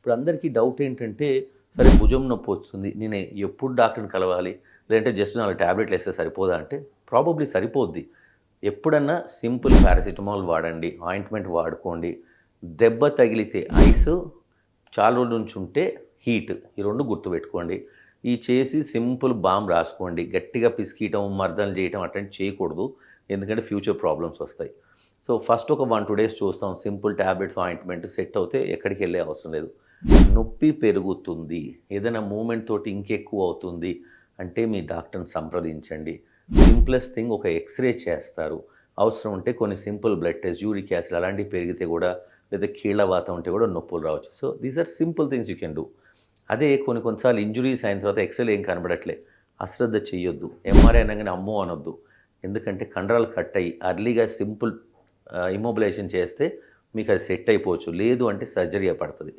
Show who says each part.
Speaker 1: ఇప్పుడు అందరికీ డౌట్ ఏంటంటే, సరే భుజం నొప్పి వస్తుంది. నేను ఎప్పుడు డాక్టర్‌ని కలవాలి? లేదంటే జస్ట్ 4 టాబ్లెట్‌లు ఏస్తే సరిపోదా అంటే, ప్రాబబ్లీ సరిపోద్ది. ఎప్పుడన్నా సింపుల్ పారాసిటమాల్ వాడండి. ఆయింట్‌మెంట్ వాడుకోండి. దెబ్బ తగిలితే ఐసు, చాలా రోజుల నుంచి ఉంటే హీట్. ఈ 2 గుర్తుపెట్టుకోండి. ఈ చేసి సింపుల్ బామ్ రాసుకోండి. గట్టిగా పిసికియటం, మర్దనలు చేయటం అట్లాంటివి చేయకూడదు. ఎందుకంటే ఫ్యూచర్ ప్రాబ్లమ్స్ వస్తాయి. సో ఫస్ట్ ఒక 1, 2 డేస్ చూస్తాం. సింపుల్ టాబ్లెట్స్, ఆయింట్మెంట్ సెట్ అవుతే ఎక్కడికి వెళ్ళే అవసరం లేదు. నొప్పి పెరుగుతుంది, ఏదైనా మూవ్‌మెంట్ తోటి ఇంకెక్కువ అవుతుంది అంటే మీ డాక్టర్‌ని సంప్రదించండి. సింప్లెస్ట్ థింగ్ ఒక ఎక్స్‌రే చేస్తారు. అవసరం ఉంటే కొన్ని simple blood test, uric acid అలాంటివి పెరిగితే కూడా, లేదా కీళ్ళవాతం ఉంటే కూడా నొప్పులు రావచ్చు. So these are simple things you can do. అదే కొన్ని సార్లు ఇంజురీస్ అయిన తర్వాత ఎక్స్‌రేలో ఏం కనబడట్లే. అశ్రద్ధ చేయొద్దు. ఎంఆర్ఐ అనగానే అమ్మో అనొద్దు. ఎందుకంటే కండరాలు కట్ అయ్యి అర్లీగా సింపుల్ ఇమ్మొబిలైజేషన్ చేస్తే మీకు అది సెట్ అయిపోవచ్చు. లేదు అంటే సర్జరీ పడుతుంది.